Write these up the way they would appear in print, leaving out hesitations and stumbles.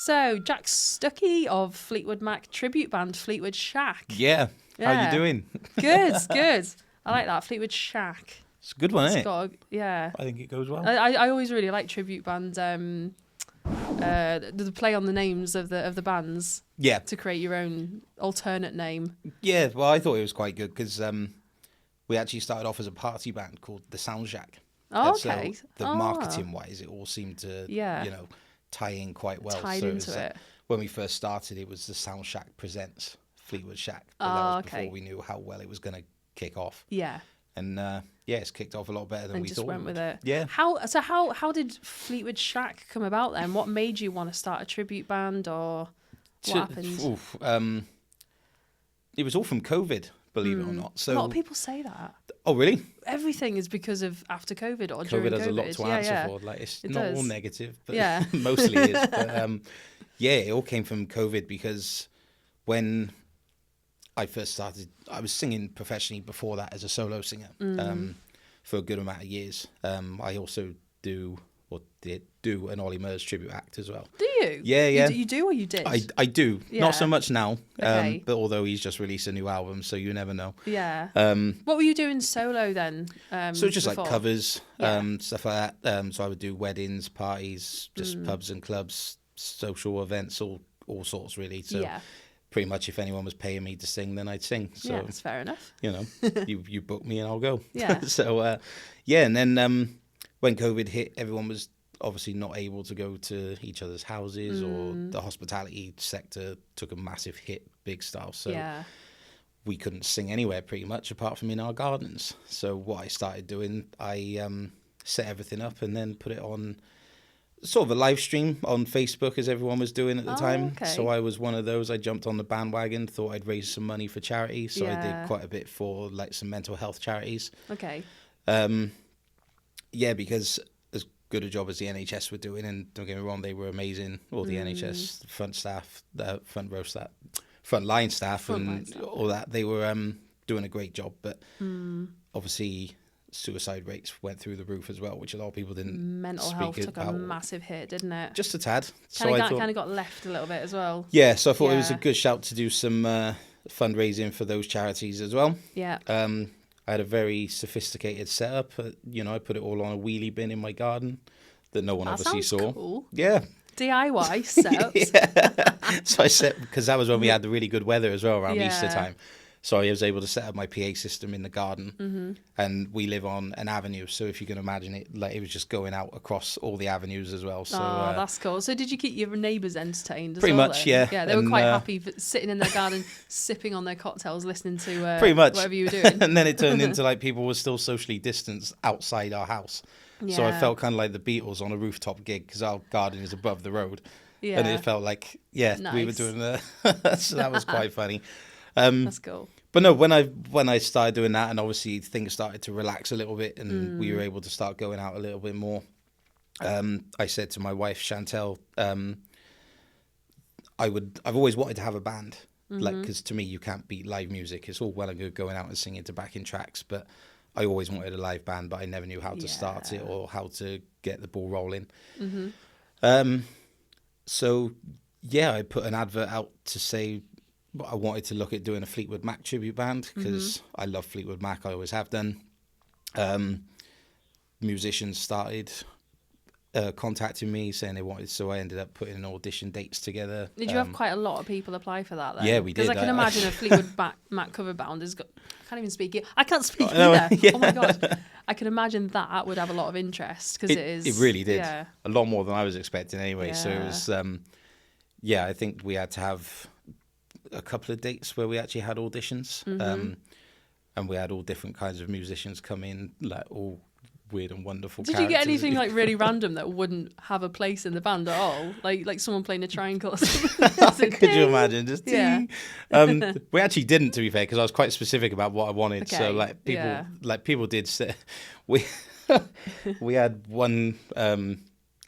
So, Jack Stucky of Fleetwood Mac tribute band Fleetwood Shack. Yeah. How you doing? Good, good. I like that, Fleetwood Shack. It's a good one, isn't it? Yeah. I think it goes well. I always really like tribute bands. The play on the names of the bands. Yeah. To create your own alternate name. Yeah, well, I thought it was quite good because we actually started off as a party band called the Sound Shack. Oh, okay. So marketing-wise, it all seemed to, tie in quite well. Tied into it. When we first started, it was the Sound Shack presents Fleetwood Shack. But that was before we knew how well it was going to kick off. Yeah. And it's kicked off a lot better than we thought. And just went with it. Yeah. How did Fleetwood Shack come about then? What made you want to start a tribute band, or what happened? It was all from COVID, believe it or not. So a lot of people say that. Oh, really? Everything is because of after COVID or COVID during COVID. Has a lot to answer for. Like, it's not does. all negative, but mostly is. But it all came from COVID because when I first started, I was singing professionally before that as a solo singer for a good amount of years. I also did do an Ollie Murs tribute act as well. Do you? Yeah. You do or you did? I do. Yeah. Not so much now. Okay. But although he's just released a new album, so you never know. Yeah. What were you doing solo then? So just before? like covers, stuff like that. So I would do weddings, parties, just pubs and clubs, social events, all sorts really. So pretty much if anyone was paying me to sing, then I'd sing. So that's fair enough. You book me and I'll go. Yeah. So and then when COVID hit, everyone was obviously not able to go to each other's houses, or the hospitality sector took a massive hit, big style. So we couldn't sing anywhere pretty much apart from in our gardens. So what I started doing, I set everything up and then put it on sort of a live stream on Facebook, as everyone was doing at the time. Okay. So I was one of those. I jumped on the bandwagon, thought I'd raise some money for charity. So I did quite a bit for like some mental health charities. Okay. Because as good a job as the NHS were doing, and don't get me wrong, they were amazing. All the NHS front staff, the front line staff, all that, they were doing a great job. But obviously, suicide rates went through the roof as well, which a lot of people didn't. Mental health took a massive hit, didn't it? Just a tad. Kind of got left a little bit as well. Yeah, so I thought it was a good shout to do some fundraising for those charities as well. Yeah. I had a very sophisticated setup. I put it all on a wheelie bin in my garden that no one obviously saw. Cool. Yeah. DIY setups. Yeah. So I set, because that was when we had the really good weather as well around Easter time. So I was able to set up my PA system in the garden, and we live on an avenue. So if you can imagine it, like it was just going out across all the avenues as well. So that's cool. So did you keep your neighbours entertained? Pretty much, yeah. Yeah, they were quite happy sitting in their garden, sipping on their cocktails, listening to pretty much whatever you were doing. And then it turned into like people were still socially distanced outside our house. Yeah. So I felt kind of like the Beatles on a rooftop gig, because our garden is above the road. Yeah. And it felt like, nice. We were doing so that was quite funny. That's cool. But no, when I started doing that, and obviously things started to relax a little bit, and we were able to start going out a little bit more, I said to my wife Chantel, I've always wanted to have a band, like, because to me you can't beat live music. It's all well and good going out and singing to backing tracks, but I always wanted a live band, but I never knew how to start it or how to get the ball rolling. So I put an advert out to say I wanted to look at doing a Fleetwood Mac tribute band, because I love Fleetwood Mac. I always have done. Musicians started contacting me saying they wanted, so I ended up putting audition dates together. Did you have quite a lot of people apply for that then? Yeah, we did. Because I can imagine a Fleetwood Mac cover band has got... I can't even speak it. I can't speak either. Oh my God. I can imagine that would have a lot of interest, because it is... It really did. Yeah. A lot more than I was expecting anyway. Yeah. So it was... I think we had to have a couple of dates where we actually had auditions. And we had all different kinds of musicians come in, like all weird and wonderful Did characters. you get anything like really random that wouldn't have a place in the band at all? Like someone playing a triangle or something? Could you imagine? Just yeah. We actually didn't, to be fair, because I was quite specific about what I wanted. Okay. So people did say, we had one,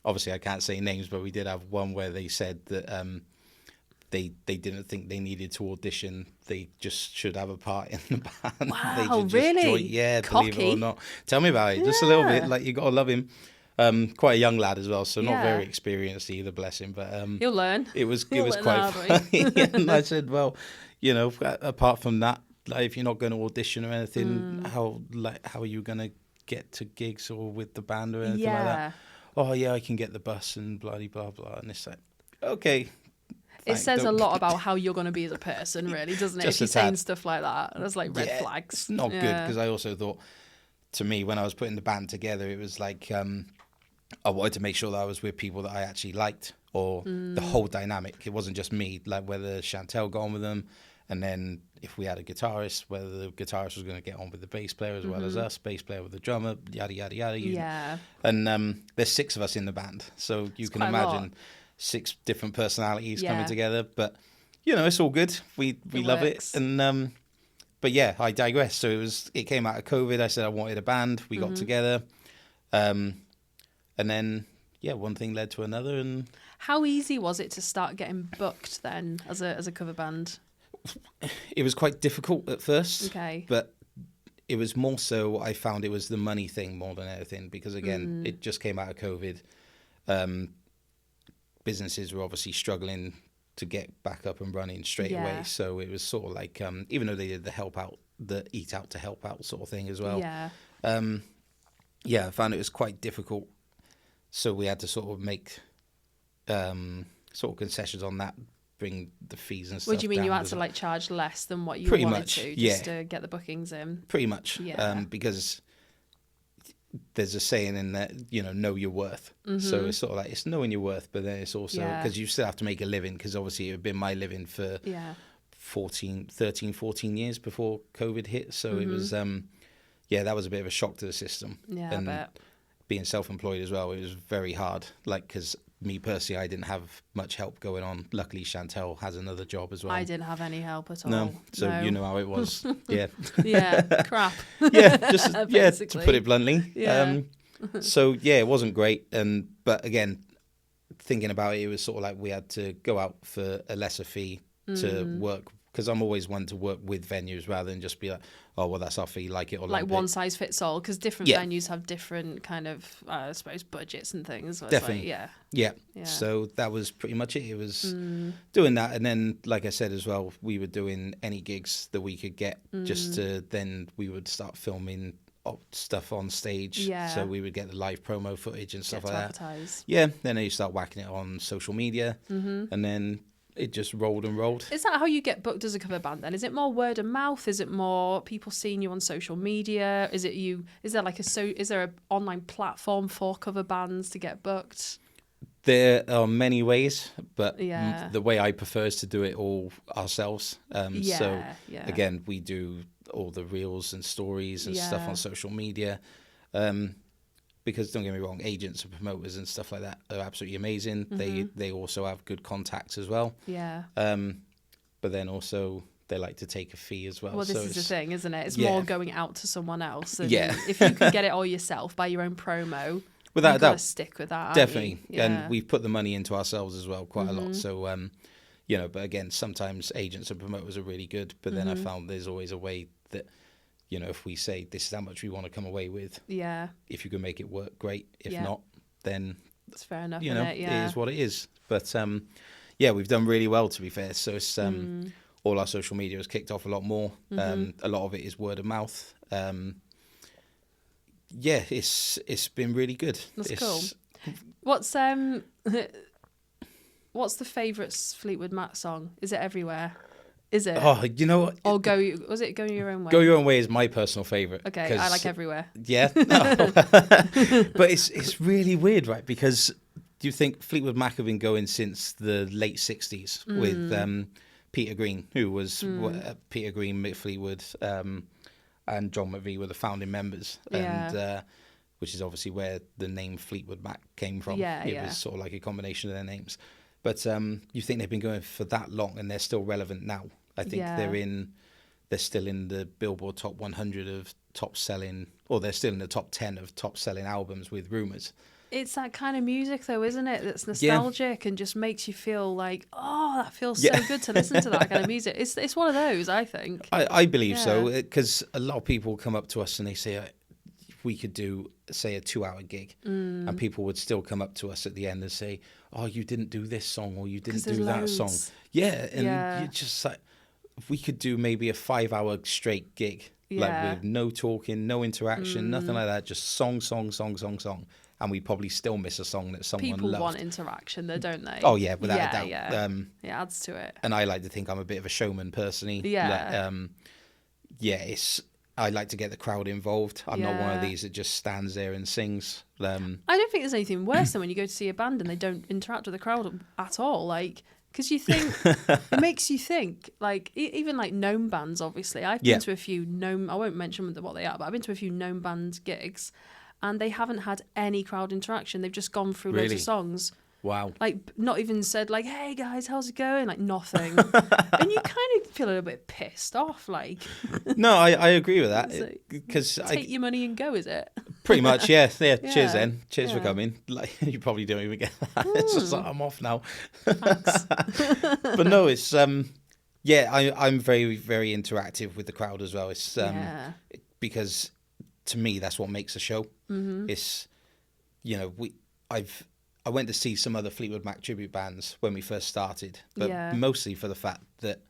obviously I can't say names, but we did have one where they said that they didn't think they needed to audition. They just should have a part in the band. Wow, they should really? Just join. Yeah, Cocky. believe it or not. Tell me about it. Just a little bit. Like, you got to love him. Quite a young lad as well, so not Yeah. very experienced either, bless him. But You'll learn. it was You'll quite learn the hard funny. And I said, well, you know, apart from that, like, if you're not going to audition or anything, how are you going to get to gigs or with the band or anything like that? Oh yeah, I can get the bus and blah blah blah. And it's like, okay. It says a lot about how you're going to be as a person, really, doesn't it? If you're saying stuff like that, there's like red flags. It's not good, because I also thought, to me, when I was putting the band together, it was like I wanted to make sure that I was with people that I actually liked, or the whole dynamic. It wasn't just me, like whether Chantel got on with them, and then if we had a guitarist, whether the guitarist was going to get on with the bass player as well as us, bass player with the drummer, yada yada yada. Yeah. And there's 6 of us in the band, so you can imagine 6 different personalities coming together. But you know, it's all good. We love it. And but yeah, I digress. So it came out of COVID. I said I wanted a band. We got together, and then one thing led to another. And how easy was it to start getting booked then as a cover band? It was quite difficult at first. Okay. But it was more so, I found it was the money thing more than anything, because again, it just came out of COVID. Businesses were obviously struggling to get back up and running straight away. So it was sort of like, even though they did the eat out to help out sort of thing as well. Yeah. I found it was quite difficult. So we had to sort of make sort of concessions on that, bring the fees and stuff down. What do you mean, you had to like charge less than what you Pretty wanted much, to, just to get the bookings in? Pretty much. Yeah. Because there's a saying in that, you know your worth. So it's sort of like, it's knowing your worth, but then it's also, because you still have to make a living, because obviously it had been my living for 14 years before COVID hit. So it was, that was a bit of a shock to the system. Yeah, and I bet. Being self-employed as well, it was very hard. Like, because me personally, I didn't have much help going on. Luckily, Chantel has another job as well. I didn't have any help at all. No, so you know how it was. Yeah. Yeah, crap. Yeah, just to put it bluntly. Yeah. So it wasn't great. But again, thinking about it, it was sort of like we had to go out for a lesser fee to work, because I'm always one to work with venues rather than just be like, oh, well, that's our fee, like it or like one size fits all, because different venues have different kind of, I suppose, budgets and things. So definitely. Like, yeah. So that was pretty much it. It was doing that. And then, like I said as well, we were doing any gigs that we could get, just to then we would start filming stuff on stage. Yeah. So we would get the live promo footage and stuff like that. Advertise. Yeah. Then you start whacking it on social media. And then it just rolled and rolled. Is that how you get booked as a cover band then? Is it more word of mouth? Is it more people seeing you on social media? Is there an online platform for cover bands to get booked? There are many ways, but the way I prefer is to do it all ourselves. So again, we do all the reels and stories and stuff on social media. Because don't get me wrong, agents and promoters and stuff like that are absolutely amazing. They also have good contacts as well. Yeah. But then also they like to take a fee as well. Well, this is the thing, isn't it? It's Yeah. more going out to someone else. And Yeah. if you can get it all yourself by your own promo, without a doubt, stick with that. definitely. Yeah. And we've put the money into ourselves as well quite a lot. So, but again, sometimes agents and promoters are really good. But then I found there's always a way that, if we say this is how much we want to come away with, if you can make it work, great. If not, then it's fair enough. it is what it is. But we've done really well, to be fair. So it's all our social media has kicked off a lot more. A lot of it is word of mouth. It's been really good. That's cool. What's the favourite Fleetwood Mac song? Is it Everywhere? Is it? Oh, you know what? Or was it Go Your Own Way? Go Your Own Way is my personal favourite. Okay, I like Everywhere. Yeah. But it's really weird, right? Because do you think Fleetwood Mac have been going since the late 60s with Peter Green, who was Peter Green, Mick Fleetwood, and John McVie were the founding members. And which is obviously where the name Fleetwood Mac came from. It was sort of like a combination of their names. But you think they've been going for that long and they're still relevant now. I think they're still in the Billboard Top 100 of top selling, or they're still in the top 10 of top selling albums with Rumours. It's that kind of music though, isn't it? That's nostalgic and just makes you feel like, oh, that feels so good to listen to that kind of music. It's one of those, I think. I believe so, because a lot of people come up to us and they say, we could do, say, a 2-hour gig, and people would still come up to us at the end and say, "Oh, you didn't do this song, or you didn't do that song." Yeah, and you just like, we could do maybe a 5-hour straight gig, like with no talking, no interaction, nothing like that, just song, and we'd probably still miss a song that someone People loved. want interaction, though, don't they? Oh yeah, without a doubt. Yeah. It adds to it. And I like to think I'm a bit of a showman personally. Yeah. I like to get the crowd involved. I'm not one of these that just stands there and sings. I don't think there's anything worse than when you go to see a band and they don't interact with the crowd at all. Like, because you think, it makes you think, like, even like known bands, obviously. I've been to a few known, I won't mention what they are, but I've been to a few known band gigs and they haven't had any crowd interaction. They've just gone through loads of songs. Wow. Like, not even said, like, "Hey, guys, how's it going?" Like, nothing. And you kind of feel a little bit pissed off, like... No, I agree with that. Because take your money and go, is it? Pretty much, yeah. Cheers then. Cheers for coming. Like, you probably don't even get that. It's just like, I'm off now. Thanks. But no, it's... I'm very, very interactive with the crowd as well. It's because, to me, that's what makes a show. Mm-hmm. It's, you know, I went to see some other Fleetwood Mac tribute bands when we first started, but mostly for the fact that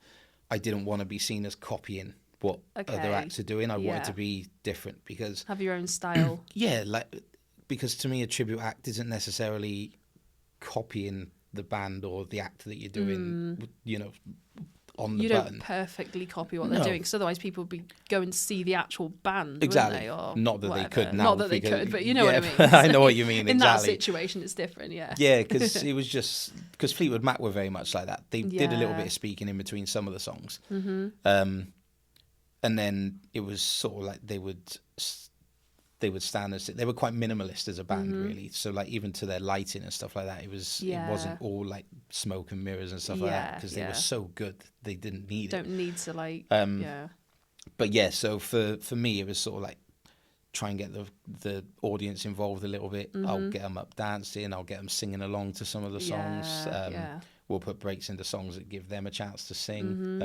I didn't want to be seen as copying what other acts are doing. I wanted to be different because... Have your own style. Because to me a tribute act isn't necessarily copying the band or the act that you're doing, you know, on the button. You don't perfectly copy what they're doing, because otherwise people would be going to see the actual band, exactly. Wouldn't they? Or not that whatever. they could now. Not that they could, but you know what I mean. I know what you mean, in exactly. that situation, it's different, yeah. Yeah, because it was just... Because Fleetwood Mac were very much like that. They did a little bit of speaking in between some of the songs. Mm-hmm. And then it was sort of like they would stand and sit. They were quite minimalist as a band, really. So like even to their lighting and stuff like that, it wasn't all like smoke and mirrors and stuff like that, because they were so good they didn't need Don't need to like But yeah, so for me it was sort of like try and get the audience involved a little bit. I'll get them up dancing. I'll get them singing along to some of the songs. We'll put breaks into songs that give them a chance to sing.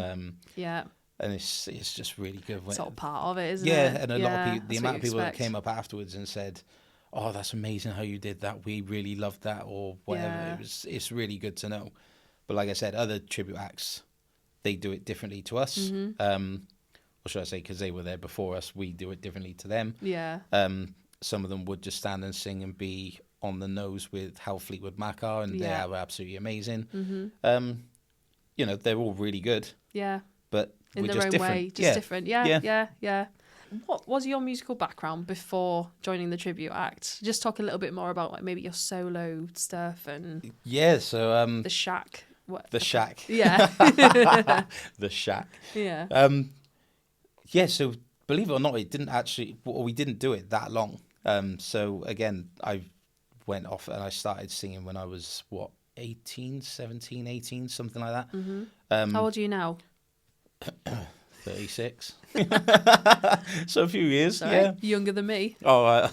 And it's just really good. It's all part of it, isn't it? Yeah, and a lot of people, the amount of people that came up afterwards and said, "Oh, that's amazing how you did that. We really loved that," or whatever. It's really good to know. But like I said, other tribute acts, they do it differently to us. Or should I say, because they were there before us, we do it differently to them. Yeah. Some of them would just stand and sing and be on the nose with how Fleetwood Mac are, and they are absolutely amazing. You know, they're all really good. Yeah. But in we're their just own different. way, just different. Yeah. What was your musical background before joining the tribute act? Just talk a little bit more about like maybe your solo stuff and so the Shack. The Shack. Yeah. The Shack. Yeah. So believe it or not, we didn't do it that long. So again, I went off and I started singing when I was 18, something like that. Mm-hmm. How old are you now? 36. So a few years. Sorry, yeah, younger than me. Oh,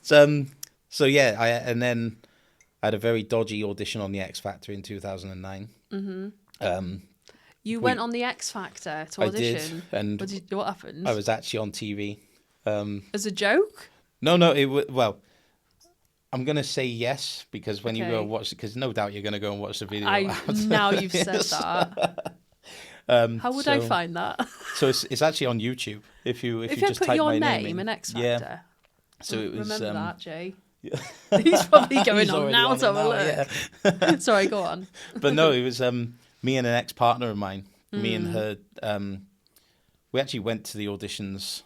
so yeah, and then I had a very dodgy audition on the X Factor in 2009. Mm-hmm. You went on the X Factor to audition. I did, and what happened? I was actually on TV. As a joke? No, well, I'm going to say yes, because when you go and watch it, because no doubt you're going to go and watch the video. Now you've said that. How would I find that? So it's actually on YouTube. If you just put type your my name in. X Factor. Yeah. So it was. Remember that, Jay. Yeah. He's probably going on now to have a look. Yeah. Sorry, go on. But no, it was me and an ex-partner of mine. Me and her. We actually went to the auditions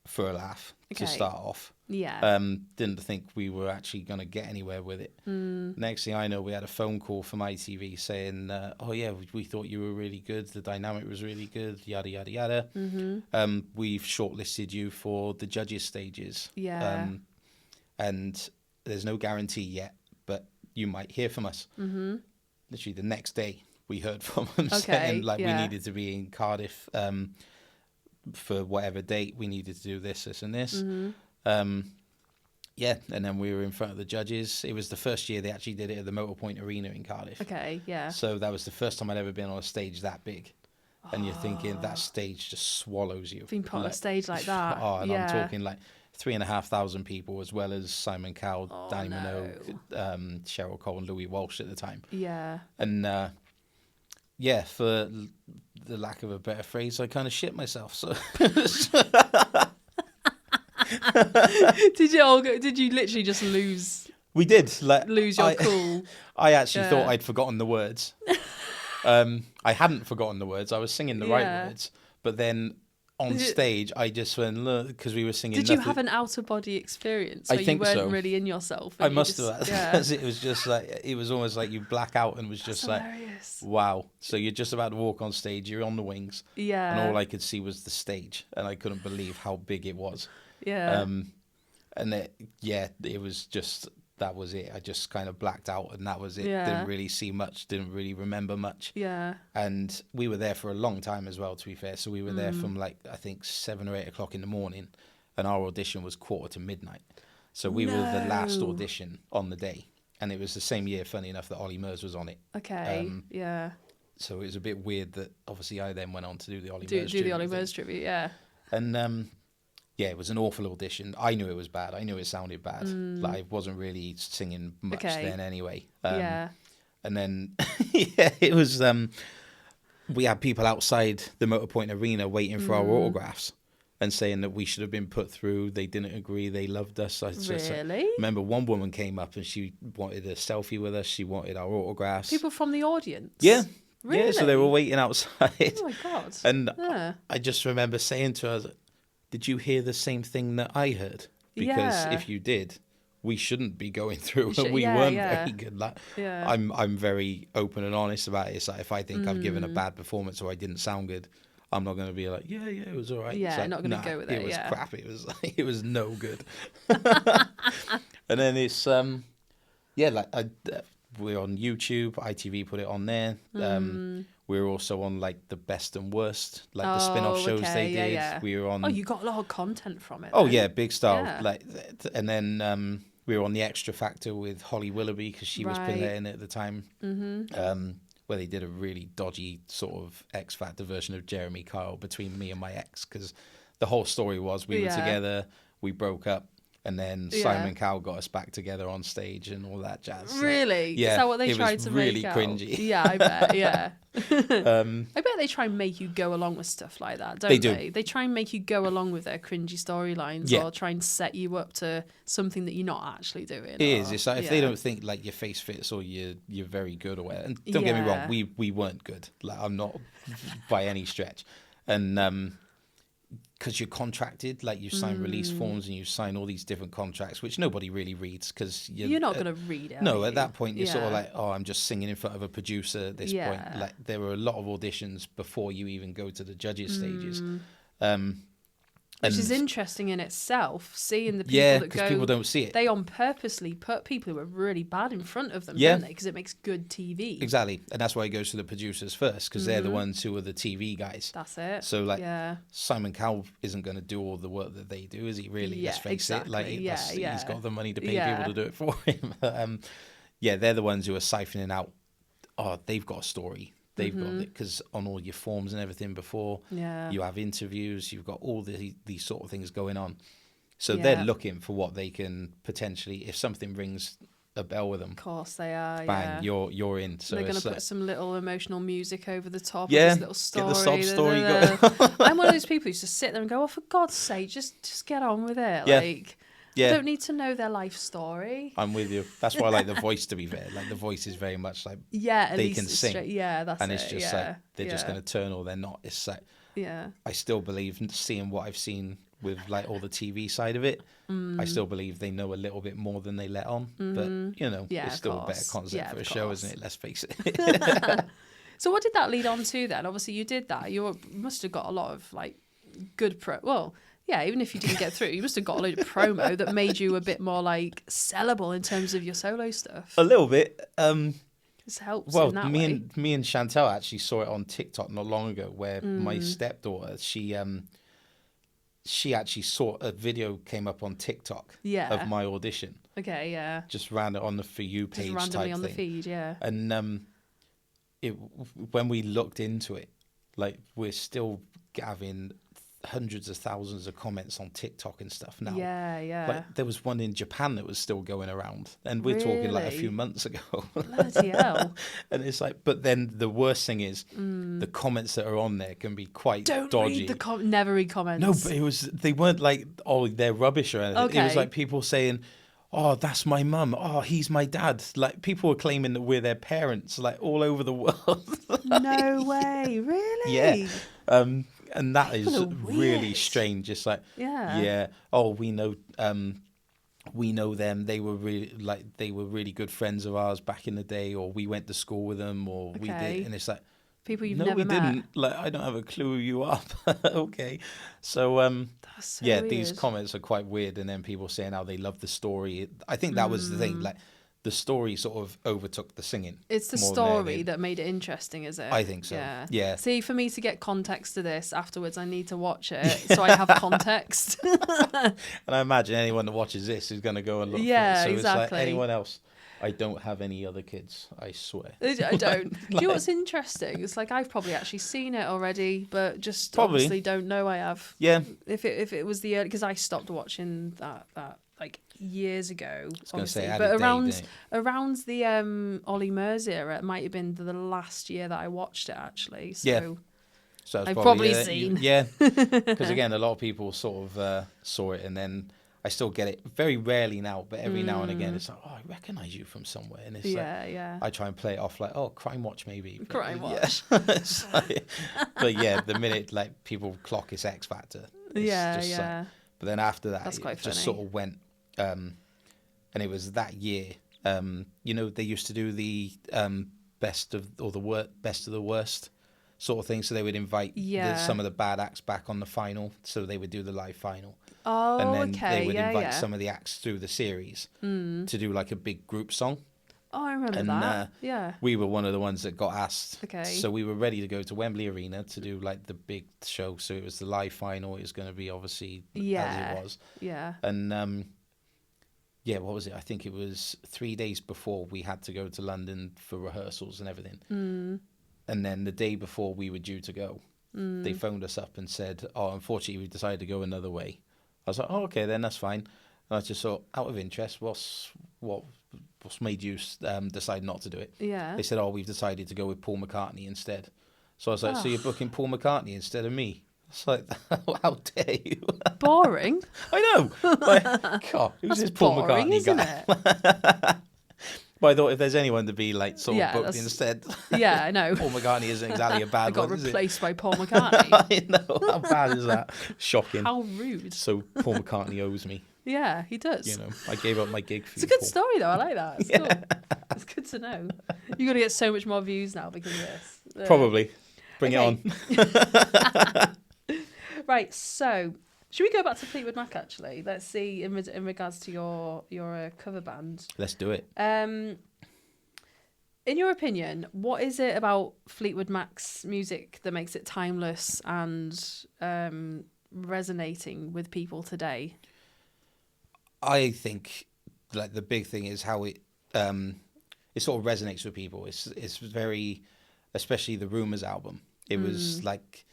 for a laugh to start off. Yeah. Didn't think we were actually going to get anywhere with it. Next thing I know, we had a phone call from ITV saying, "Oh yeah, we thought you were really good. The dynamic was really good. Yada yada yada. Mm-hmm. We've shortlisted you for the judges stages. Yeah. And there's no guarantee yet, but you might hear from us." Mm-hmm. Literally the next day, we heard from them saying we needed to be in Cardiff for whatever date. We needed to do this, and this. Mm-hmm. And then we were in front of the judges. It was the first year they actually did it at the Motorpoint Arena in Cardiff. Okay, yeah. So that was the first time I'd ever been on a stage that big. and you're thinking that stage just swallows you. Being put on a stage like that. I'm talking like 3,500 people, as well as Simon Cowell, Danny Minogue, Cheryl Cole, and Louis Walsh at the time. Yeah. And for the lack of a better phrase, I kind of shit myself. So Did you literally just lose? We did lose your cool. I actually thought I'd forgotten the words. I hadn't forgotten the words. I was singing the right words, but then on stage, I just went, look, because we were singing. Did you have an out of body experience where you weren't really in yourself? I must have, because it was just like, it was almost like you black out and was just hilarious. Wow. So you're just about to walk on stage, you're on the wings, and all I could see was the stage, and I couldn't believe how big it was. Yeah. And it was just. That was it. I just kind of blacked out, and that was it. Yeah. Didn't really see much, didn't really remember much. Yeah. And we were there for a long time as well, to be fair. So we were there from I think 7 or 8 o'clock in the morning, and our audition was 1:45. So we were the last audition on the day. And it was the same year, funny enough, that Ollie Murs was on it. Okay, yeah. So it was a bit weird that obviously I then went on to do the Ollie Murs tribute. Do the Ollie Murs tribute, yeah. And it was an awful audition. I knew it was bad. I knew it sounded bad. I wasn't really singing much then anyway. And then, it was, we had people outside the Motorpoint Arena waiting for our autographs and saying that we should have been put through. They didn't agree. They loved us. Really? Remember one woman came up and she wanted a selfie with us. She wanted our autographs. People from the audience? Yeah. Really? Yeah, so they were waiting outside. Oh my God. And I just remember saying to her, did you hear the same thing that I heard? Because if you did, we shouldn't be going through. We weren't very good. I'm very open and honest about it. It's like, if I think I've given a bad performance or I didn't sound good, I'm not going to be like, it was all right. Yeah, like, not going to go with it. It was crap. It was it was no good. And then it's we're on YouTube. ITV put it on there. We're also on the best and worst, the spin-off shows they did. Yeah. We were on. Oh, you got a lot of content from it. Oh yeah, big style. Yeah. And then we were on the Extra Factor with Holly Willoughby because she was presenting at the time. Where they did a really dodgy sort of X Factor version of Jeremy Kyle between me and my ex, because the whole story was we were together, we broke up, and then Simon Cowell got us back together on stage and all that jazz. Really? Yeah. Is that what they tried to really make out? Cringy. Yeah, I bet, yeah. I bet they try and make you go along with stuff like that, don't they? They try and make you go along with their cringy storylines or try and set you up to something that you're not actually doing. It is. It's like if they don't think your face fits or you're very good or whatever. And don't get me wrong, we weren't good. I'm not by any stretch. And because you're contracted, you sign release forms and you sign all these different contracts, which nobody really reads because you're not going to read it. No, at that point you're sort of like, I'm just singing in front of a producer at this point. There were a lot of auditions before you even go to the judges stages. Which is interesting in itself, seeing the people that go... because people don't see it. They on purposely put people who are really bad in front of them, don't they? Because it makes good TV. Exactly. And that's why it goes to the producers first, because they're the ones who are the TV guys. That's it. So, Simon Cowell isn't going to do all the work that they do, is he really? Yeah, Let's face it. He's got the money to pay people to do it for him. They're the ones who are siphoning out, they've got a story. They've got it, because on all your forms and everything before, you have interviews, you've got all these sort of things going on. So they're looking for what they can potentially, if something rings a bell with them. Of course they are, bang, you're in. So they're going to put some little emotional music over the top of this little story. Get the sob story going. I'm one of those people who just sit there and go, for God's sake, just get on with it. I don't need to know their life story. I'm with you. That's why I like The Voice, to be fair. The Voice is very much they can sing. That's and it's just they're just going to turn or they're not. It's I still believe, seeing what I've seen with all the TV side of it, I still believe they know a little bit more than they let on. But, it's still a better concept for a show, isn't it? Let's face it. So what did that lead on to then? Obviously you did that. You must have got a lot of good even if you didn't get through, you must have got a load of promo that made you a bit more sellable in terms of your solo stuff. A little bit. This helps. Well, in that way. me and Chantal actually saw it on TikTok not long ago, where my stepdaughter, she actually saw a video came up on TikTok of my audition. Okay, yeah. Just ran it on the For You page, just randomly type on thing. The feed, yeah. And when we looked into it, like we're still having hundreds of thousands of comments on TikTok and stuff now. Yeah. Like there was one in Japan that was still going around, and we're talking like a few months ago. Bloody hell. And it's like, but then the worst thing is the comments that are on there can be quite dodgy. Never read comments. No, but they weren't like, oh, they're rubbish or anything. Okay. It was like people saying, oh, that's my mum. Oh, he's my dad. Like people were claiming that we're their parents, like all over the world. No way, really? Yeah. And that is really strange. It's like, oh, we know them. They were really good friends of ours back in the day, or we went to school with them, or we did. And it's like, people you've no, never we met. didn't. Like, I don't have a clue who you are. Okay, so That's so weird. these comments are quite weird, and then people saying how they love the story. I think that was the thing. Like, the story sort of overtook the singing. It's the story that made it interesting, is it? I think so. Yeah. See, for me to get context to this afterwards, I need to watch it so I have context. And I imagine anyone that watches this is going to go and look for it. So exactly. It's like anyone else. I don't have any other kids, I swear. I don't. Do you know what's interesting? It's like I've probably actually seen it already, but just obviously don't know I have. Yeah. If it was the early, because I stopped watching that like years ago, obviously. But around the Ollie Murs era, it might have been the last year that I watched it actually. So So I've probably seen. Because again, a lot of people sort of saw it, and then I still get it very rarely now, but every now and again it's like, oh, I recognise you from somewhere, and it's I try and play it off like, oh, Crime Watch maybe. But, Crime Watch. But yeah, the minute like people clock it's X Factor. It's but then after that, it just sort of went, and it was that year. You know, they used to do the best of the worst sort of thing. So they would invite some of the bad acts back on the final. So they would do the live final. Oh, and then they would invite some of the acts through the series to do like a big group song. Oh, I remember that. We were one of the ones that got asked. Okay. So we were ready to go to Wembley Arena to do like the big show. So it was the live final. It was going to be obviously as it was. Yeah. And what was it? I think it was 3 days before we had to go to London for rehearsals and everything. And then the day before we were due to go, they phoned us up and said, oh, unfortunately, we've decided to go another way. I was like, oh, okay, then that's fine. And I just thought, out of interest, what's made you decide not to do it? Yeah. They said, oh, we've decided to go with Paul McCartney instead. So I was like, so you're booking Paul McCartney instead of me? It's like, how dare you? Boring. I know. Like, God, who's this Paul boring, McCartney isn't guy? It? But I thought if there's anyone to be like sort of booked instead. Yeah, I know. Paul McCartney isn't exactly a bad one. I got replaced by Paul McCartney. I know. How bad is that? Shocking. How rude. So Paul McCartney owes me. Yeah, he does. You know, I gave up my gig for It's a good story though. I like that. It's cool. It's good to know. You're gonna get so much more views now because of this. Probably. Bring it on. Right. So, should we go back to Fleetwood Mac actually? Let's see in regards to your cover band. Let's do it. In your opinion, what is it about Fleetwood Mac's music that makes it timeless and resonating with people today? I think like the big thing is how it sort of resonates with people. It's very, especially the Rumours album. It was like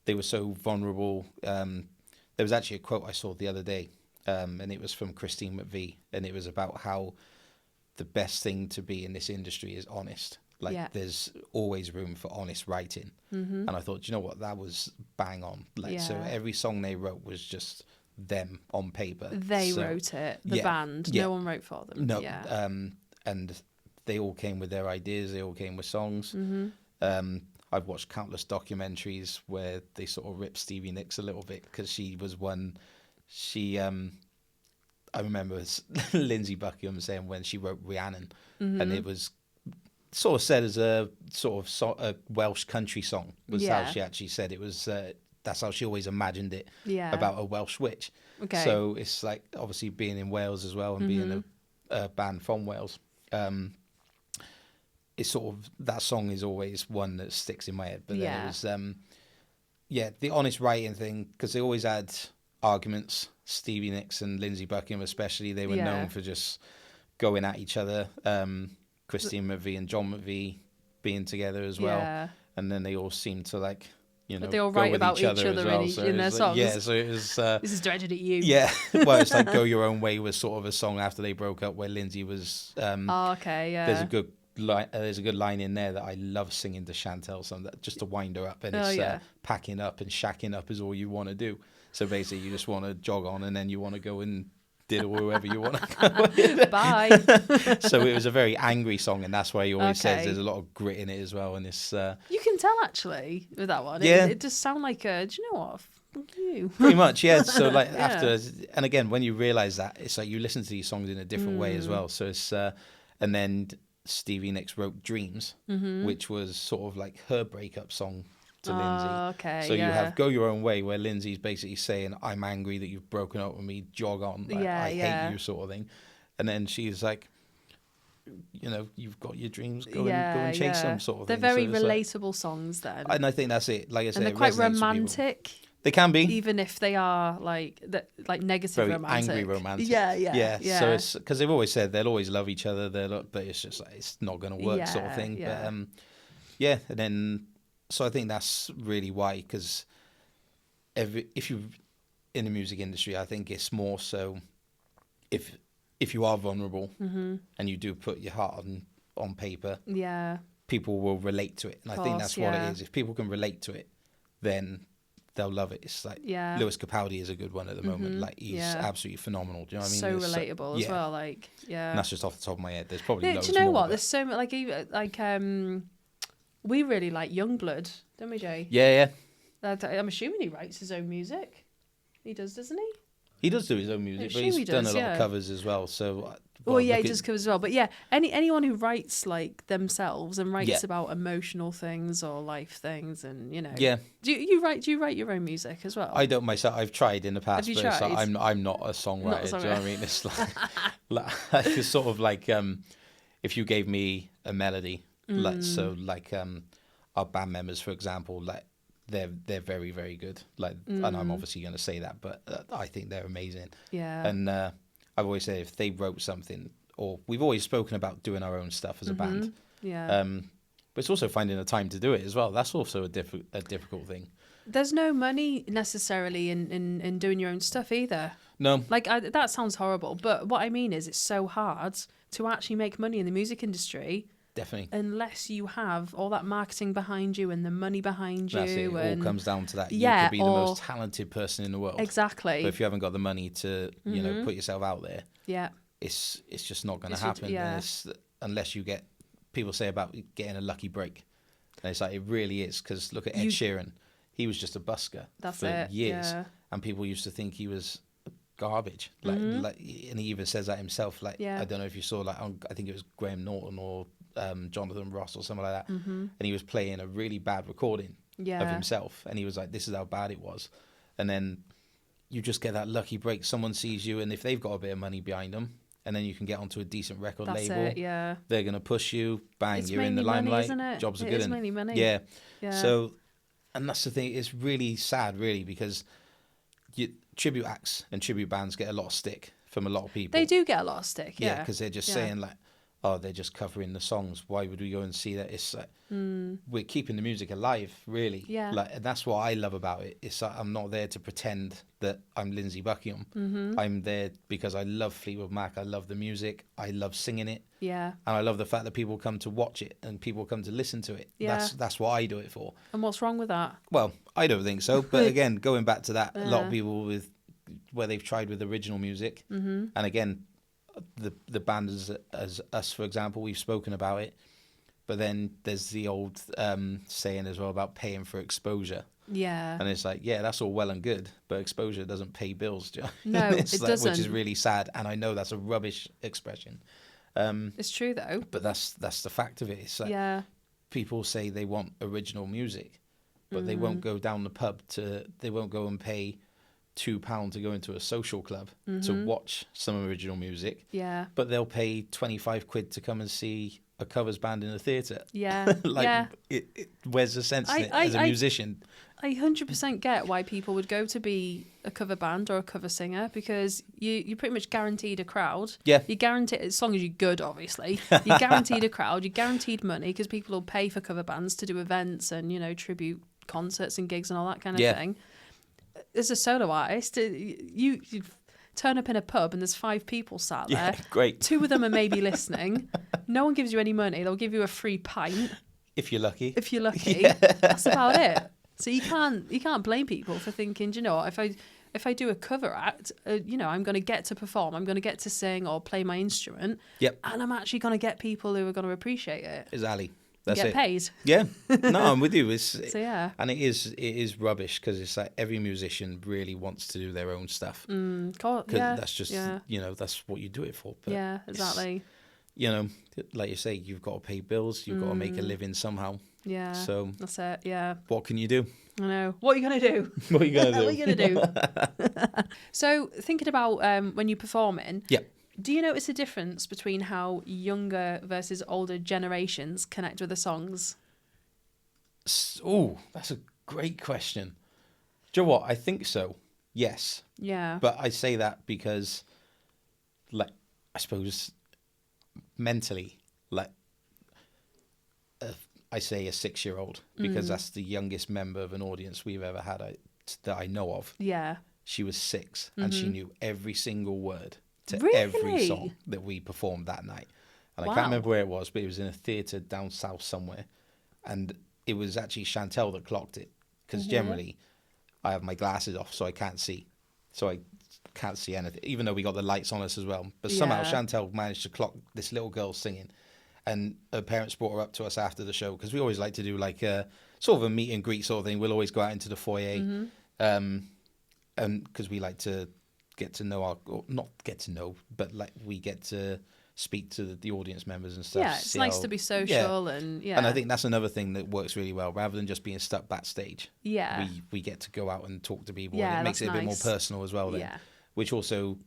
they were so vulnerable. There was actually a quote I saw the other day, and it was from Christine McVie, and it was about how the best thing to be in this industry is honest. Like there's always room for honest writing. And I thought, you know what, that was bang on. So every song they wrote was just them on paper. They wrote it, the band. No one wrote for them. No. And they all came with their ideas. They all came with songs. I've watched countless documentaries where they sort of ripped Stevie Nicks a little bit because she was one. I remember Lindsey Buckingham saying when she wrote Rhiannon, and it was sort of said as a sort of a Welsh country song was how she actually said it was. That's how she always imagined it about a Welsh witch. Okay. So it's like obviously being in Wales as well and being a band from Wales. It's sort of that song is always one that sticks in my head. But then it was the honest writing thing because they always had arguments. Stevie Nicks and Lindsey Buckingham especially, they were known for just going at each other. Christine McVie and John McVie being together as well. And then they all seemed to like But they all write about each other in their songs. Yeah, so it was... this is directed at you. Yeah, well, it's like Go Your Own Way was sort of a song after they broke up where Lindsay was... okay, yeah. There's a good line in there that I love singing to Chantel, just to wind her up. And it's packing up and shacking up is all you want to do. So basically you just want to jog on and then you want to go and diddle whoever you want to go with. Bye. So it was a very angry song, and that's why he always says there's a lot of grit in it as well. And it's you can tell actually with that one. Yeah. It does sound like do you know what? Fuck you. Pretty much, yeah. So like after, and again, when you realise that, it's like you listen to these songs in a different way as well. So it's and then Stevie Nicks wrote Dreams, which was sort of like her breakup song to Lindsay. Okay. So you have Go Your Own Way, where Lindsay's basically saying, I'm angry that you've broken up with me, jog on, I hate you, sort of thing. And then she's like, you've got your dreams, go and chase them, sort of they're thing. They're very relatable songs then. And I think that's it. Like I said, and they're quite romantic. They can be, even if they are like negative, very romantic, angry romantic. Yeah. So it's because they've always said they'll always love each other. But it's just like it's not going to work, sort of thing. Yeah. But and then so I think that's really why, because if you in the music industry, I think it's more so if you are vulnerable and you do put your heart on paper, people will relate to it, and I think that's what it is. If people can relate to it, then they'll love it. It's like Lewis Capaldi is a good one at the moment. Like he's absolutely phenomenal. Do you know what I mean? So relatable as well. Like And that's just off the top of my head. There's probably loads do you know more, what? There's so much we really like Youngblood, don't we, Jay? Yeah. I'm assuming he writes his own music. He does, doesn't he? He does do his own music, but he's done a lot of covers as well. So, he does covers as well. But anyone who writes like themselves and writes about emotional things or life things, and do you write your own music as well? I don't myself. I've tried in the past, but I'm not a songwriter. Do you know what I mean? It's it's sort of like if you gave me a melody, our band members, for example, like. They're very, very good. Like, and I'm obviously going to say that, but I think they're amazing. Yeah. And I've always said if they wrote something, or we've always spoken about doing our own stuff as a band. Yeah. But it's also finding the time to do it as well. That's also a difficult thing. There's no money necessarily in doing your own stuff either. No. Like that sounds horrible, but what I mean is it's so hard to actually make money in the music industry. Definitely. Unless you have all that marketing behind you and the money behind you. That's it. It all comes down to that. You could be the most talented person in the world. Exactly. But if you haven't got the money to, put yourself out there, it's just not going to happen. Unless you get, people say about getting a lucky break. And it's like, it really is. Because look at Ed Sheeran. He was just a busker for years. Yeah. And people used to think he was garbage. And he even says that himself. I don't know if you saw, I think it was Graham Norton or Jonathan Ross or something like that, and he was playing a really bad recording of himself, and he was like, this is how bad it was. And then you just get that lucky break. Someone sees you, and if they've got a bit of money behind them, and then you can get onto a decent record label, they're going to push you, bang, you're in the limelight, money, isn't it? Jobs are it good. Is mainly money. Yeah. So, and that's the thing, it's really sad, really, because tribute acts and tribute bands get a lot of stick from a lot of people. They do get a lot of stick, because they're just saying they're just covering the songs. Why would we go and see that? It's like we're keeping the music alive, really. Yeah. And that's what I love about it. It's like I'm not there to pretend that I'm Lindsey Buckingham. I'm there because I love Fleetwood Mac. I love the music. I love singing it. Yeah. And I love the fact that people come to watch it and people come to listen to it. Yeah. That's what I do it for. And what's wrong with that? Well, I don't think so. But again, going back to that, a lot of people where they've tried with original music, and again, the band as us, for example, we've spoken about it, but then there's the old saying as well about paying for exposure. Yeah. And it's like, that's all well and good, but exposure doesn't pay bills. Do you know? No, it doesn't. Which is really sad, and I know that's a rubbish expression. It's true though. But that's the fact of it. It's like people say they want original music, but they won't go down the pub they won't go and pay £2 to go into a social club to watch some original music. Yeah. But they'll pay 25 quid to come and see a covers band in a theatre. Yeah. Where's the sense in it as a musician? I 100% get why people would go to be a cover band or a cover singer, because you're pretty much guaranteed a crowd. Yeah. You're guaranteed, as long as you're good, obviously. You're guaranteed a crowd. You're guaranteed money because people will pay for cover bands to do events and, tribute concerts and gigs and all that kind of thing. As a solo artist, you turn up in a pub and there's 5 people sat there. Yeah, great. 2 of them are maybe listening. No one gives you any money. They'll give you a free pint. If you're lucky. Yeah. That's about it. So you can't blame people for thinking, you know what, if I do a cover act, I'm going to get to perform, I'm going to get to sing or play my instrument, and I'm actually going to get people who are going to appreciate it. Exactly. That's get it. paid. Yeah. No, I'm with you. And it is rubbish because it's like every musician really wants to do their own stuff. That's just that's what you do it for. But yeah, exactly. Like you say, you've got to pay bills. You've got to make a living somehow. Yeah. So that's it. Yeah. What can you do? I know. What are you gonna do? What are you gonna do? What are you gonna do? So thinking about when you're performing. Yeah. Do you notice a difference between how younger versus older generations connect with the songs? Oh, that's a great question. Do you know what? I think so. Yes. Yeah. But I say that because, like, I suppose mentally, like, I say a 6-year-old because that's the youngest member of an audience we've ever had that I know of. Yeah. She was 6 and she knew every single word to Really? every song that we performed that night. And I can't remember where it was, but it was in a theatre down south somewhere. And it was actually Chantel that clocked it because generally I have my glasses off so I can't see. So I can't see anything, even though we got the lights on us as well. But somehow Chantel managed to clock this little girl singing. And her parents brought her up to us after the show because we always like to do like a sort of a meet and greet sort of thing. We'll always go out into the foyer, and because we like to get to know not get to know, but like we get to speak to the audience members and stuff. Yeah, it's nice to be social and And I think that's another thing that works really well. Rather than just being stuck backstage, we get to go out and talk to people. Yeah, and it makes it a bit more nice. personal as well. Then, which also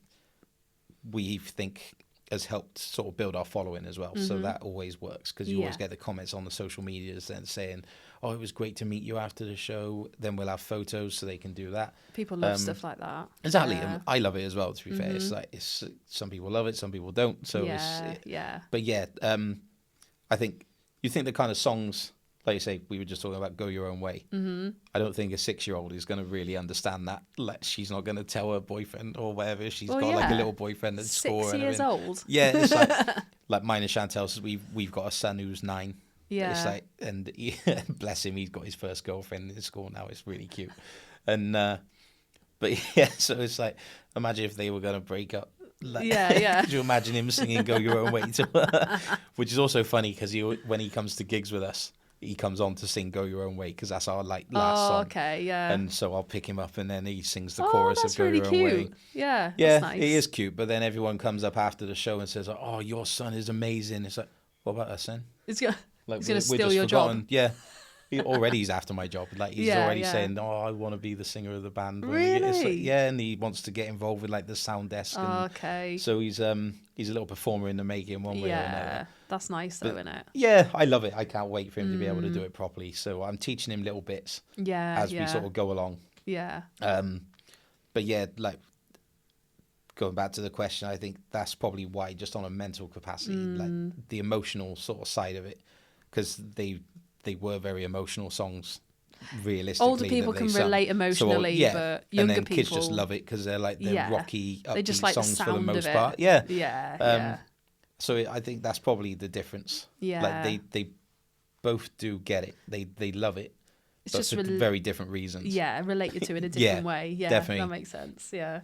we think has helped sort of build our following as well. So that always works because you always get the comments on the social medias then saying, oh, it was great to meet you after the show. Then we'll have photos so they can do that. People love stuff like that. Exactly. And I love it as well, to be fair. It's like, some people love it, some people don't. So But I think you think the kind of songs, like you say, we were just talking about Go Your Own Way. I don't think a 6-year-old is going to really understand that. Like, she's not going to tell her boyfriend or whatever. She's got like a little boyfriend at school. 6 years old. Yeah, it's like mine and Chantel's. We've got a son who's 9. Yeah. It's like, and bless him, he's got his first girlfriend in school now. It's really cute. And but yeah, so it's like, imagine if they were going to break up. Like, could you imagine him singing "Go Your Own Way" to her? Which is also funny because when he comes to gigs with us, he comes on to sing "Go Your Own Way" because that's our last song. Okay, yeah. And so I'll pick him up and then he sings the chorus of "Go really Your Own cute. Way." Yeah, yeah, that's nice. It is cute. But then everyone comes up after the show and says, "Oh, your son is amazing." It's like, what about us then? He's gonna We're steal just your forgotten. job. Yeah. He's after my job. Like he's already saying, "Oh, I want to be the singer of the band." Really? And he wants to get involved with like the sound desk. And so he's a little performer in the making, one way or another. Yeah, that's nice though, isn't it? Yeah, I love it. I can't wait for him to be able to do it properly. So I'm teaching him little bits. As we sort of go along. Yeah. But yeah, like going back to the question, I think that's probably why, just on a mental capacity, like the emotional sort of side of it, because they were very emotional songs, realistically. Older people can relate emotionally, but younger and then people... kids just love it because they're rocky, upbeat they just like songs the for the sound most of part. it. Yeah. So I think that's probably the difference. Yeah. Like they both do get it. They love it. It's but just for very different reasons. Yeah, related to it in a different way. Yeah, definitely. That makes sense. Yeah.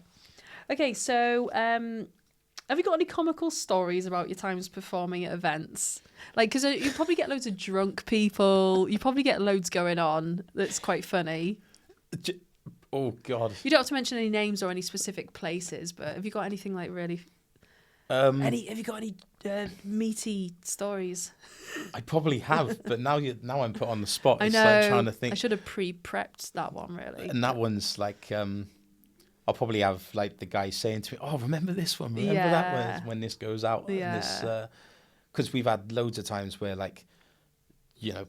Okay, so have you got any comical stories about your times performing at events? Like, because you probably get loads of drunk people. You probably get loads going on that's quite funny. Oh, God. You don't have to mention any names or any specific places, but have you got anything like really... have you got any meaty stories? I probably have, but now I'm put on the spot. I It's know. like trying to think. I should have pre-prepped that one, really. And that one's like... I'll probably have like the guy saying to me, "Oh, remember this one? Remember that one when this goes out?" Yeah. Because we've had loads of times where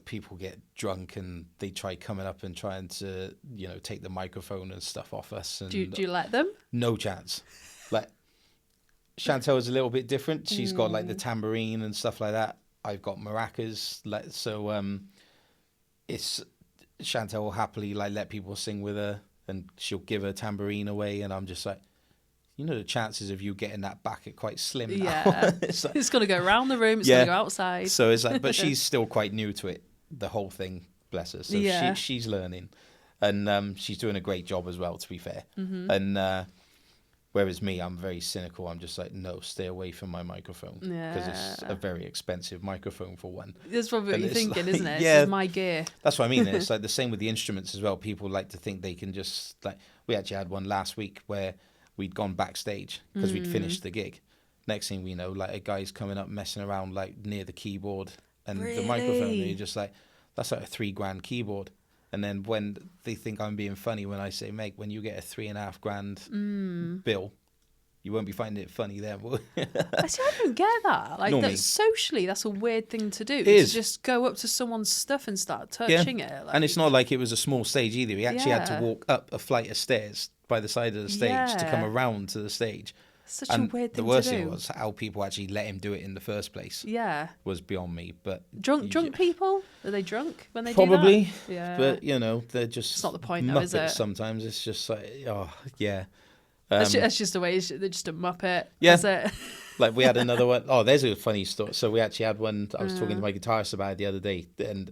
people get drunk and they try coming up and trying to take the microphone and stuff off us. And do you let them? No chance. Like Chantel is a little bit different. She's got like the tambourine and stuff like that. I've got maracas. Chantel will happily like let people sing with her, and she'll give her tambourine away, and I'm just like, you know, the chances of you getting that back are quite slim now. Yeah. It's going to go around the room. It's going to go outside. So it's like, but she's still quite new to it, the whole thing, bless her. So she's learning, and she's doing a great job as well, to be fair. And whereas me, I'm very cynical. I'm just like, no, stay away from my microphone, because it's a very expensive microphone for one. That's probably what you're thinking, isn't it? Yeah, it's my gear. That's what I mean. It's like the same with the instruments as well. People like to think they can just like. We actually had one last week where we'd gone backstage because we'd finished the gig. Next thing we know, like a guy's coming up messing around like near the keyboard and the microphone, and you're just like, that's like a $3,000 keyboard. And then when they think I'm being funny when I say, mate, when you get a $3,500 bill, you won't be finding it funny then. See, I don't get that. Like, Normally. that socially, that's a weird thing to do. It is. To just go up to someone's stuff and start touching it. Like, and it's not like it was a small stage either. He actually had to walk up a flight of stairs by the side of the stage to come around to the stage. Such a weird thing to do. The worst thing was how people actually let him do it in the first place. Yeah. Was beyond me. But drunk people? Are they drunk when they probably, do that? Yeah. But, you know, they're just it's not the point though, is it? Sometimes it's just like, oh, yeah. That's just the way. They're just a muppet. Yeah. That's it. Like we had another one. Oh, there's a funny story. So we actually had one I was talking to my guitarist about it the other day, and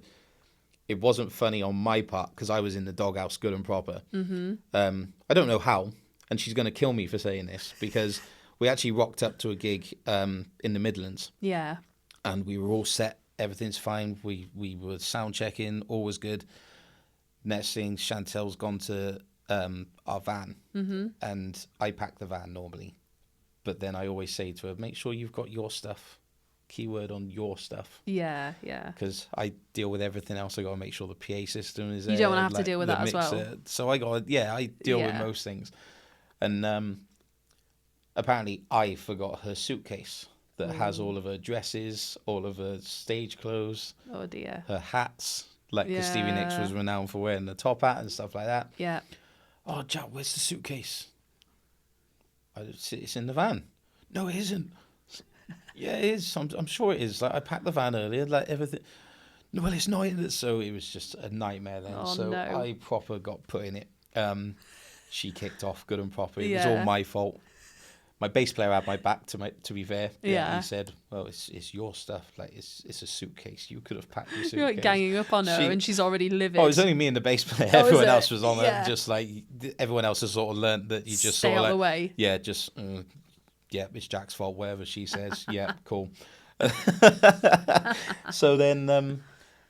it wasn't funny on my part because I was in the doghouse good and proper. I don't know how, and she's going to kill me for saying this, because we actually rocked up to a gig in the Midlands. Yeah. And we were all set. Everything's fine. We were sound checking. All was good. Next thing, Chantel's gone to our van, and I pack the van normally, but then I always say to her, make sure you've got your stuff, keyword on your stuff. Yeah, because I deal with everything else. I got to make sure the PA system is there. You don't want to have to deal with that mixer as well. So I deal with most things. And apparently I forgot her suitcase that has all of her dresses, all of her stage clothes, oh dear, her hats, like because Stevie Nicks was renowned for wearing the top hat and stuff like that. Yeah. Oh, Jack, where's the suitcase? It's in the van. No, it isn't. Yeah, it is. I'm sure it is. Like, I packed the van earlier, like everything. No, well, it's not in it. So it was just a nightmare then. I proper got put in it. She kicked off good and proper. It was all my fault. My bass player had my back, to be fair. Yeah. He said, well, it's your stuff. Like, it's a suitcase. You could have packed your suitcase. You're like ganging up on her and she's already livid. Oh, it was only me and the bass player. Everyone else was on it. Just like, everyone else has sort of learnt that you just stay sort of out like... the way. Yeah, just... it's Jack's fault, whatever she says. Yeah, cool. So then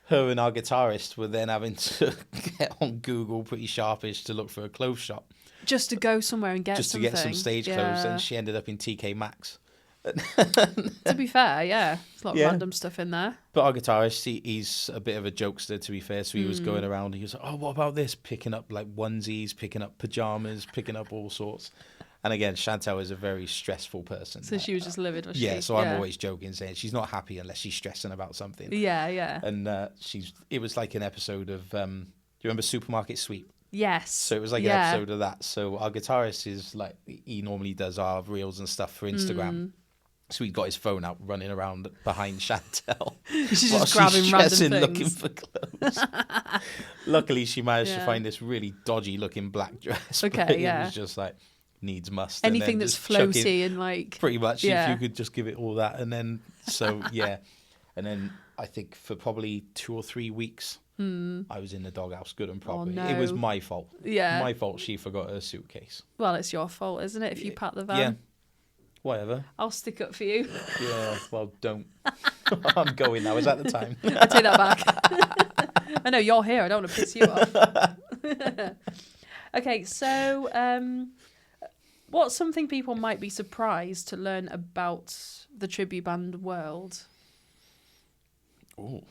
her and our guitarist were then having to get on Google pretty sharpish to look for a clothes shop. Just to go somewhere and get something. Just to get some stage clothes, and she ended up in TK Maxx. To be fair, yeah. There's a lot of random stuff in there. But our guitarist, he's a bit of a jokester, to be fair, so he was going around, he was like, oh, what about this? Picking up like onesies, picking up pyjamas, picking up all sorts. And again, Chantel is a very stressful person. So she was just livid, was she? Yeah, so I'm always joking, saying she's not happy unless she's stressing about something. Yeah. And it was like an episode of, do you remember Supermarket Sweep? Yes. So it was like an episode of that. So our guitarist is like, he normally does our reels and stuff for Instagram. So he got his phone out, running around behind Chantel. She's just grabbing random things. Looking for clothes. Luckily, she managed to find this really dodgy looking black dress. Okay, It was just like, needs must. Anything that's floaty and like... Pretty much, if you could just give it all that. And then, And then I think for probably 2 or 3 weeks, I was in the doghouse good and proper. Oh, no. It was my fault. Yeah. My fault she forgot her suitcase. Well, it's your fault, isn't it, if you pack the van? Yeah. Whatever. I'll stick up for you. Yeah, well, don't. I'm going now. Is that the time? I take that back. I know, you're here. I don't want to piss you off. Okay, so what's something people might be surprised to learn about the tribute band world? Oh.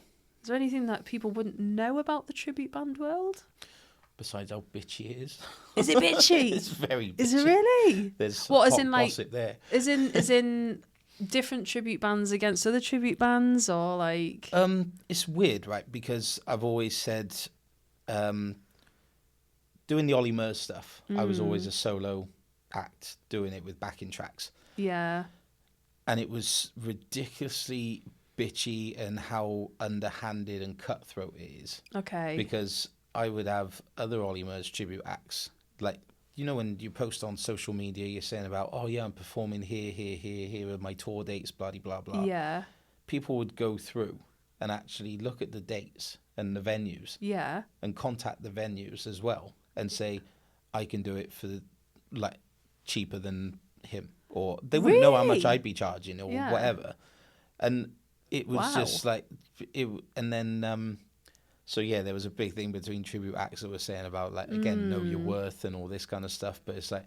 Is there anything that people wouldn't know about the tribute band world? Besides how bitchy it is. Is it bitchy? It's very bitchy. Is it really? There's what, hot as in like gossip there. As in different tribute bands against other tribute bands, or like it's weird, right? Because I've always said doing the Ollie Murs stuff, I was always a solo act doing it with backing tracks. Yeah. And it was ridiculously bitchy and how underhanded and cutthroat it is. Okay. Because I would have other Ollie Murs tribute acts. Like, you know, when you post on social media, you're saying about, oh yeah, I'm performing here are my tour dates, blah, blah, blah. Yeah. People would go through and actually look at the dates and the venues. Yeah. And contact the venues as well and say, I can do it for like cheaper than him, or they wouldn't know how much I'd be charging or whatever. And it was just like it. And then so yeah, there was a big thing between tribute acts that were saying about, like, again, know your worth and all this kind of stuff. But it's like,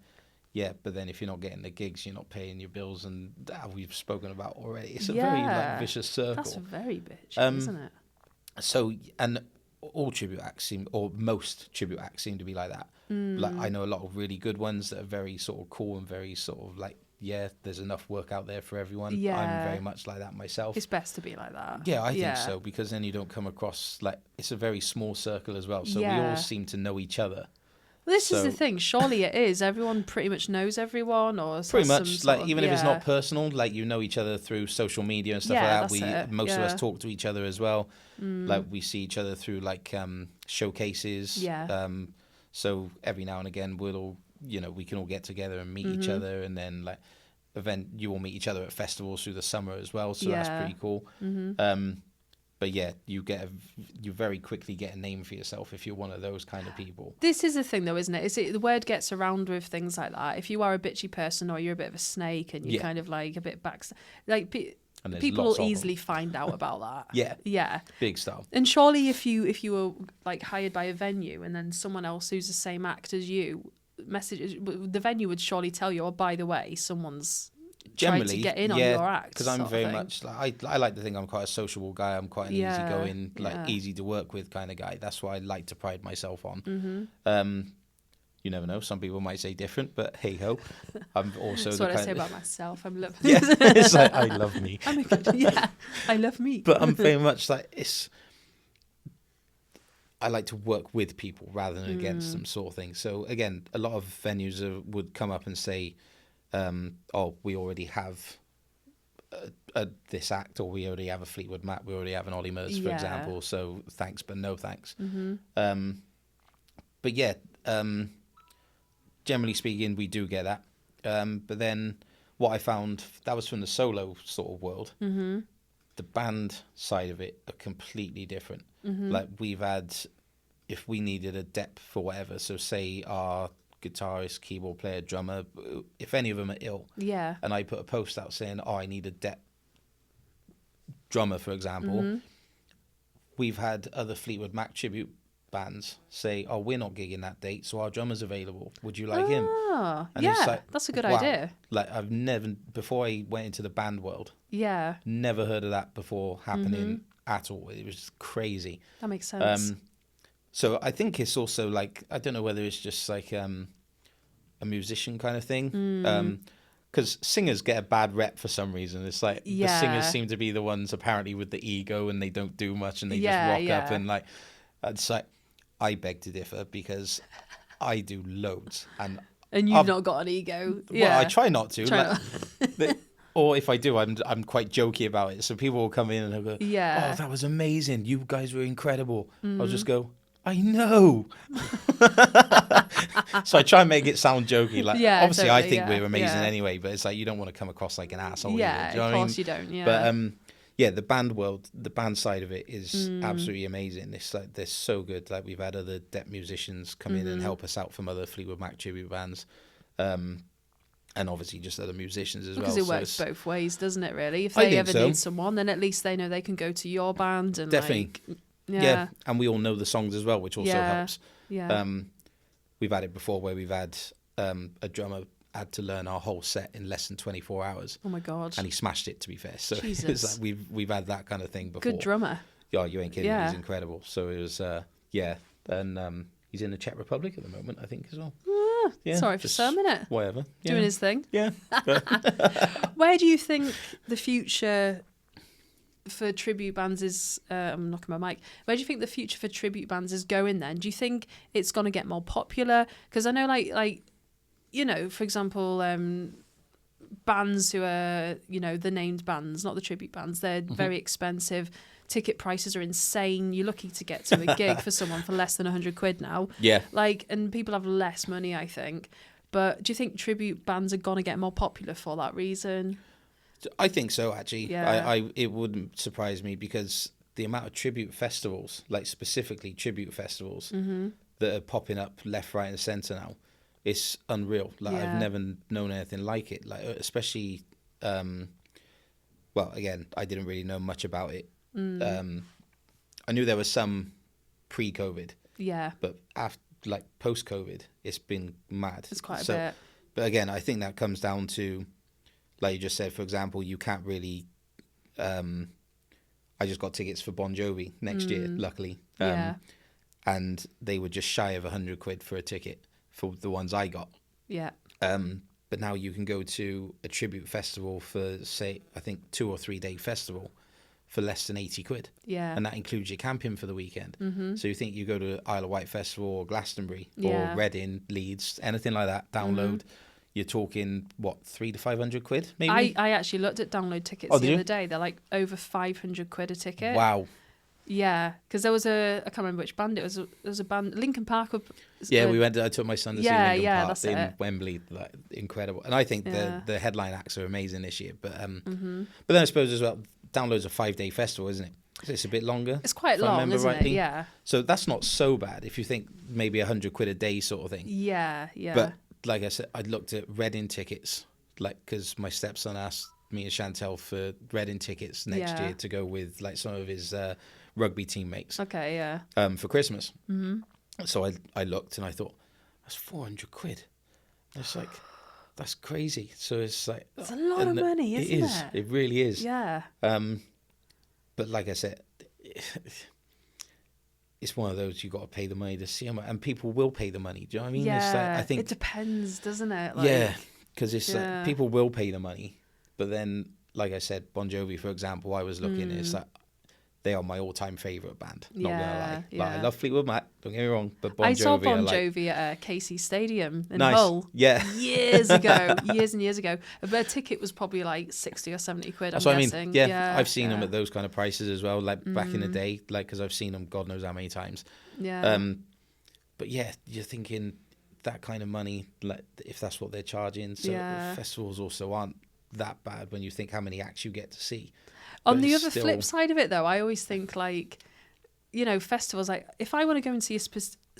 yeah, but then if you're not getting the gigs, you're not paying your bills, and that we've spoken about already. It's a very like vicious circle. That's very bitchy, isn't it? So, and all tribute acts seem, or most tribute acts seem to be like that. Like, I know a lot of really good ones that are very sort of cool and very sort of like, yeah, there's enough work out there for everyone. Yeah. I'm very much like that myself. It's best to be like that. Yeah, I think so, because then you don't come across, like, it's a very small circle as well. So we all seem to know each other. Well, this is the thing. Surely it is. Everyone pretty much knows everyone, or pretty much. Like, even if it's not personal, like, you know each other through social media and stuff like that. Most of us talk to each other as well. Like, we see each other through like showcases. Yeah. So every now and again, we'll all, you know, we can all get together and meet each other, and then like you all meet each other at festivals through the summer as well. So that's pretty cool. But yeah, you very quickly get a name for yourself if you're one of those kind of people. This is the thing, though, isn't it? The word gets around with things like that. If you are a bitchy person, or you're a bit of a snake, and you're kind of like a bit like people will easily find out about that. Yeah, big stuff. And surely, if you were like hired by a venue, and then someone else who's the same act as you the venue would surely tell you, oh, by the way, someone's generally tried to get in on your act. Because I'm very much like, I like to think I'm quite a sociable guy. I'm quite an easygoing, like easy to work with kind of guy. That's what I like to pride myself on. You never know. Some people might say different, but hey ho. I'm also that's the what kind I say about myself. I'm loving. Yeah, it's like, I love me. I love me. But I'm very much like, I like to work with people rather than against them, sort of thing. So again, a lot of venues would come up and say, oh, we already have this act, or we already have a Fleetwood Mac, we already have an Ollie Murs, for example. So thanks, but no thanks. But yeah, generally speaking, we do get that. But then what I found, that was from the solo sort of world. The band side of it are completely different. Like, we've had, if we needed a dep for whatever, so say our guitarist, keyboard player, drummer, if any of them are ill, and I put a post out saying, oh, I need a dep drummer, for example, we've had other Fleetwood Mac tribute bands say, oh, we're not gigging that date, so our drummer's available, would you like him? And it's like, that's a good idea. Like, I've never, before I went into the band world, never heard of that before happening at all. It was just crazy. That makes sense. So I think it's also like, I don't know whether it's just like a musician kind of thing, because singers get a bad rep for some reason. It's like the singers seem to be the ones apparently with the ego, and they don't do much, and they just rock up, and like, it's like, I beg to differ, because I do loads, and you've not got an ego. Well, I try not to. Or if I do, I'm quite jokey about it. So people will come in and they'll go, oh, that was amazing. You guys were incredible. I'll just go, I know. So I try and make it sound jokey. Like, obviously, I think we're amazing anyway, but it's like, you don't want to come across like an asshole. Yeah, of course you don't. Yeah. But yeah, the band world, the band side of it is absolutely amazing. It's like, they're so good. Like, we've had other dep musicians come in and help us out from other Fleetwood Mac tribute bands. And obviously just other musicians as well. Because it works both ways, doesn't it, really? If they ever need someone, then at least they know they can go to your band. And definitely. Yeah. And we all know the songs as well, which also helps. Yeah. We've had it before where we've had a drummer had to learn our whole set in less than 24 hours. Oh, my God. And he smashed it, to be fair. So Jesus. It's like we've had that kind of thing before. Good drummer. Yeah, you ain't kidding. Yeah. He's incredible. So it was, And he's in the Czech Republic at the moment, I think, as well. Sorry for some minute. Whatever. Doing his thing. Yeah. Where do you think the future for tribute bands is... I'm knocking my mic. Where do you think the future for tribute bands is going then? Do you think it's going to get more popular? Because I know, like you know, for example, bands who are, you know, the named bands, not the tribute bands, they're very expensive ticket prices are insane. You're lucky to get to a gig for someone for less than £100 now. Yeah. Like, and people have less money, I think. But do you think tribute bands are going to get more popular for that reason? I think so, actually. Yeah. It wouldn't surprise me because the amount of tribute festivals, like specifically tribute festivals, that are popping up left, right, and centre now, it's unreal. Like I've never known anything like it. Like especially, well, again, I didn't really know much about it. I knew there was some pre-COVID. Yeah. But after, like post-COVID, it's been mad. It's quite a bit. But again, I think that comes down to, like you just said, for example, you can't really. I just got tickets for Bon Jovi next year, luckily. And they were just shy of £100 for a ticket for the ones I got. Yeah. But now you can go to a tribute festival for, say, I think 2 or 3 day festival for less than £80. Yeah. And that includes your camping for the weekend. So you think you go to Isle of Wight Festival or Glastonbury or Reading, Leeds, anything like that, download. You're talking, what, £300 to £500 maybe? I actually looked at download tickets the other day. They're like over £500 a ticket. Wow. Yeah, because there was I can't remember which band it was. There was a band, Linkin Park. Yeah, we went. I took my son to see Linkin Park that's in Wembley. Like, incredible. And I think the headline acts are amazing this year. But but then I suppose as well, download's a 5-day festival, isn't it? It's a bit longer. It's quite long, isn't it? Yeah. So that's not so bad if you think maybe £100 a day sort of thing. Yeah, yeah. But like I said, I looked at Reading tickets, like because my stepson asked me and Chantel for Reading tickets next year to go with like some of his rugby teammates. Okay, yeah. For Christmas. So I looked and I thought, that's £400. It's like, that's crazy. So it's like, it's a lot of money, isn't it? It is. It really is. Yeah. But like I said, it's one of those you got to pay the money to see them, and people will pay the money. Do you know what I mean? Yeah. It's like, I think it depends, doesn't it? Like, yeah, because it's like, people will pay the money, but then, like I said, Bon Jovi, for example, I was looking, it's like they are my all-time favourite band. Not gonna lie, like, I love Fleetwood Mac. Don't get me wrong, but Bon Jovi. I saw Bon Jovi at Casey Stadium in nice. Hull. Yeah, years ago, years and years ago. A ticket was probably like £60 or £70. That's what guessing. I mean. Yeah, I've seen them at those kind of prices as well. Like back in the day, like because I've seen them, God knows how many times. Yeah. But yeah, you're thinking that kind of money, like if that's what they're charging. So festivals also aren't that bad when you think how many acts you get to see. On the other flip side of it, though, I always think, like, you know, festivals, like, if I want to go and see a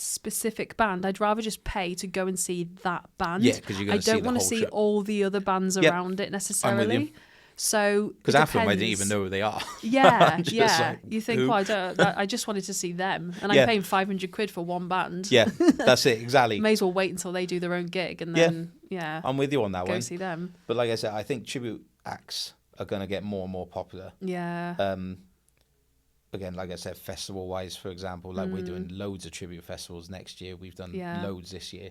specific band, I'd rather just pay to go and see that band. Yeah, because you're going to see the whole I don't want to see all the other bands around it necessarily. I'm with you. So because half of them I didn't even know who they are. Yeah, yeah. Like, you think, well, I just wanted to see them, and I'm paying £500 for one band. Yeah, that's it, exactly. May as well wait until they do their own gig, and then I'm with you on that one. Go see them. But like I said, I think tribute acts are going to get more and more popular. Yeah. Again, like I said, festival-wise, for example, like we're doing loads of tribute festivals next year. We've done loads this year.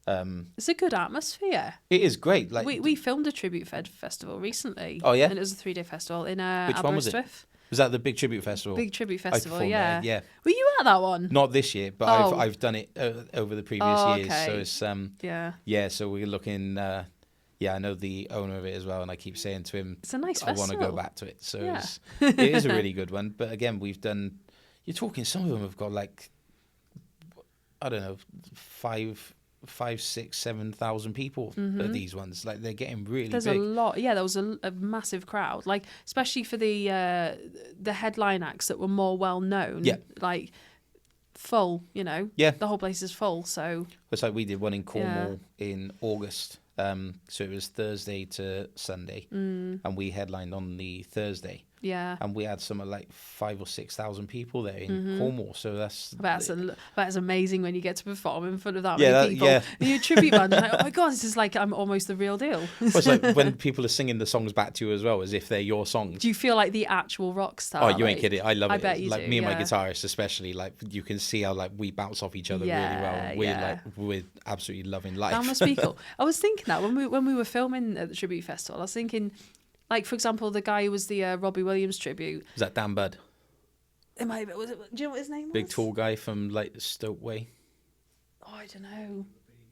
It's a good atmosphere. It is great. Like we filmed a tribute festival recently. Oh yeah, and it was a 3-day festival in Which one was it? Was that the big tribute festival? Big tribute festival, yeah. Yeah. Were you at that one? Not this year, but I've done it over the previous years. Okay. So it's yeah. So we're looking. I know the owner of it as well, and I keep saying to him, it's a nice I festival. want to go back to it. So it is a really good one. But again, we've done. You're talking. Some of them have got like, I don't know, 5, 6, 7,000 people at these ones. Like they're getting really There's big. a lot. Yeah, there was a massive crowd. Like especially for the headline acts that were more well known. Yeah. Like full. You know. Yeah. The whole place is full. So it's like we did one in Cornwall in August. So it was Thursday to Sunday, and we headlined on the Thursday. Yeah. And we had something like 5,000 or 6,000 people there in Cornwall. So that's amazing when you get to perform in front of that many people. Yeah. And you're a tribute band, and like, oh my God, this is like I'm almost the real deal. Well, it's like when people are singing the songs back to you as well, as if they're your songs. Do you feel like the actual rock star? Oh, you ain't kidding. I love it. I bet you like do, me and my guitarist especially, like you can see how like we bounce off each other really well. We're absolutely loving life. That must be cool. I was thinking that when we were filming at the tribute festival, I was thinking, like, for example, the guy who was the Robbie Williams tribute. Was that Dan Budd? Do you know what his name was? Big tall guy from like Stoke Way. Oh, I don't know.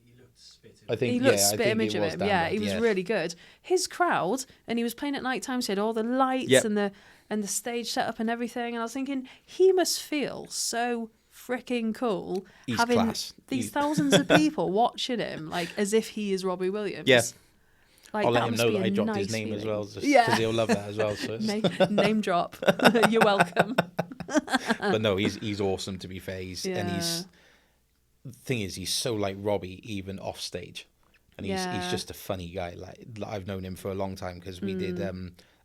He looked I think he looked I spit think image it of was him. Dan Yeah, Rudd, he was really good. His crowd, and he was playing at night time, so he had all the lights and the stage setup and everything. And I was thinking, he must feel so freaking cool having these thousands of people watching him, like as if he is Robbie Williams. Yeah. Like, I'll let that him must know be that a I dropped nice his name feeling. as well, just because he'll love that as well. So name drop. You're welcome. But no, he's awesome, to be fair. The thing is, he's so like Robbie, even off stage, and he's just a funny guy. Like I've known him for a long time because we did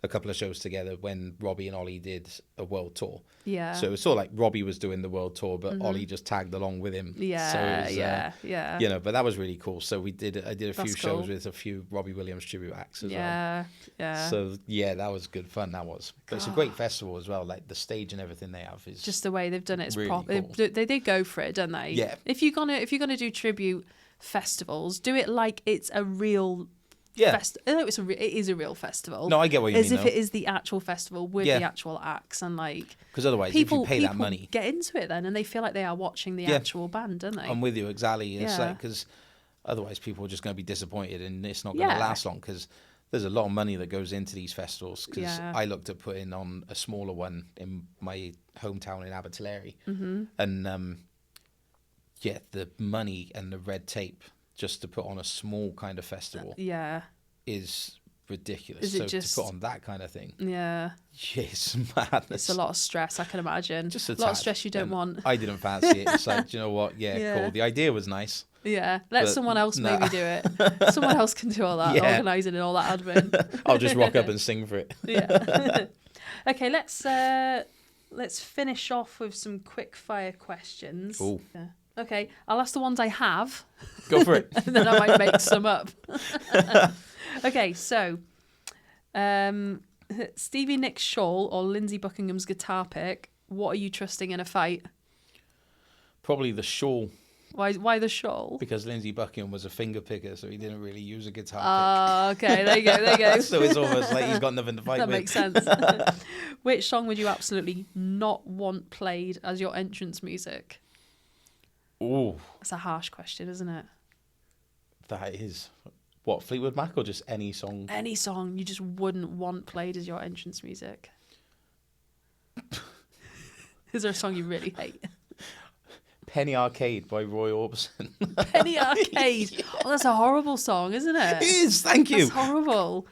a couple of shows together when Robbie and Ollie did a world tour. Yeah. So it was sort of like Robbie was doing the world tour, but Ollie just tagged along with him. Yeah. So it was, yeah. You know, but that was really cool. So I did a few shows with a few Robbie Williams tribute acts as well. Yeah. So yeah, that was good fun. That was. But it's a great festival as well. Like the stage and everything they have is just the way they've done it. It's really proper. cool. They go for it, don't they? Yeah. If you're gonna do tribute festivals, do it like it's a real. It is a real festival. No, I get what you mean. As if it is the actual festival with the actual acts, and like, because otherwise, if you pay that money, get into it then, and they feel like they are watching the actual band, don't they? I'm with you exactly. It's like, because otherwise people are just going to be disappointed, and it's not going to last long. Because there's a lot of money that goes into these festivals. Because I looked at putting on a smaller one in my hometown in Abertillery, and the money and the red tape just to put on a small kind of festival is ridiculous. Is it just to put on that kind of thing? Yeah. It's madness. It's a lot of stress, I can imagine. Just a lot of stress you don't want. I didn't fancy it. It's like, do you know what? Yeah, cool. The idea was nice. Yeah. Let someone else maybe do it. Someone else can do all that, organising and all that admin. I'll just rock up and sing for it. Yeah. Okay, let's finish off with some quick fire questions. Ooh. Yeah. Okay, I'll ask the ones I have. Go for it. And then I might make some up. Okay, so Stevie Nicks' shawl or Lindsey Buckingham's guitar pick, what are you trusting in a fight? Probably the shawl. Why the shawl? Because Lindsey Buckingham was a finger picker, so he didn't really use a guitar pick. Okay, there you go. So it's almost like he's got nothing to fight with. That makes sense. Which song would you absolutely not want played as your entrance music? Ooh. That's a harsh question, isn't it? That is. What, Fleetwood Mac or just any song? Any song you just wouldn't want played as your entrance music. Is there a song you really hate? Penny Arcade by Roy Orbison. Penny Arcade. Yeah. Oh, that's a horrible song, isn't it? It is, thank you. That's horrible.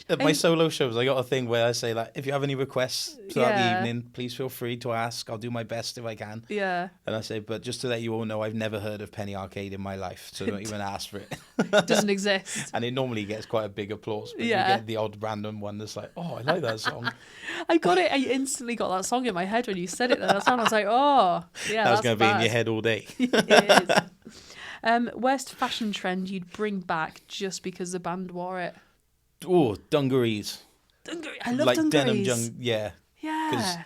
At my solo shows, I got a thing where I say, like, if you have any requests throughout the evening, please feel free to ask. I'll do my best if I can. Yeah. And I say, but just to let you all know, I've never heard of Penny Arcade in my life, so don't even ask for it. It doesn't exist. And it normally gets quite a big applause, but you get the odd random one that's like, oh, I like that song. I got it. I instantly got that song in my head when you said it. That's when I was like, oh, yeah, that's going to be in your head all day. It is. Worst fashion trend you'd bring back just because the band wore it? Oh, dungarees. I love like dungarees. Denim, yeah. Because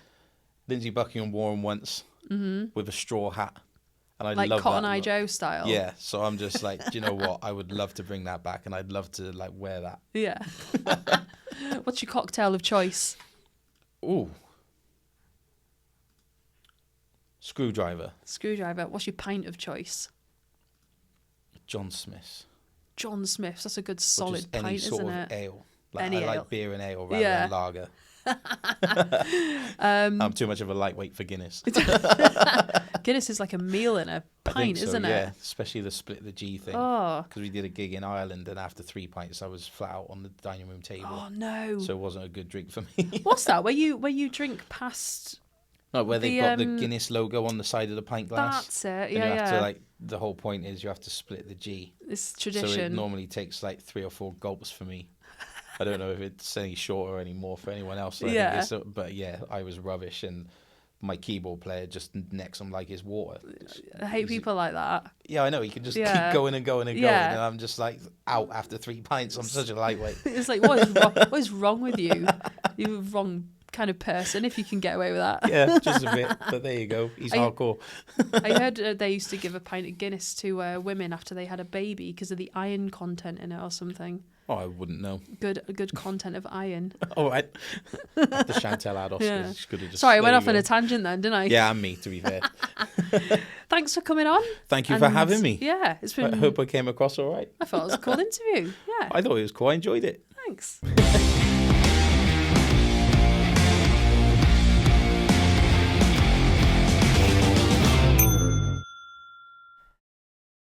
Lindsey Buckingham wore them once with a straw hat. And I like love Cotton that Eye look. Joe style. Yeah, so I'm just like, do you know what? I would love to bring that back, and I'd love to like wear that. Yeah. What's your cocktail of choice? Ooh. Screwdriver. What's your pint of choice? John Smith's. John Smith's. That's a good solid pint, isn't it? Any sort of ale. Like, any I ale. like beer and ale rather than lager. I'm too much of a lightweight for Guinness. Guinness is like a meal in a pint, isn't it? Yeah, especially the split the G thing. Oh. Because we did a gig in Ireland, and after 3 pints, I was flat out on the dining room table. Oh no! So it wasn't a good drink for me. What's that? Where you drink past? No, where they've got the Guinness logo on the side of the pint glass. That's it. And you have to the whole point is you have to split the G. It's tradition. So it normally takes like 3 or 4 gulps for me. I don't know if it's any shorter or any more for anyone else. But yeah, I was rubbish, and my keyboard player just necks them like it's water. I hate people like that. Yeah, I know. He can just keep going and going and going, and I'm just like out after 3 pints. I'm such a lightweight. It's like, what is wrong with you? You have wrong kind of person if you can get away with that. Yeah, just a bit. But there you go. He's hardcore. I heard they used to give a pint of Guinness to women after they had a baby because of the iron content in it or something. Oh, I wouldn't know. Good content of iron. All right. The Chantel had Oscars. Yeah. Sorry, I went off on a tangent then, didn't I? Yeah, and me, to be fair. Thanks for coming on. Thank you for having me. Yeah, it's been. I hope I came across all right. I thought it was a cool interview. Yeah. I thought it was cool. I enjoyed it. Thanks.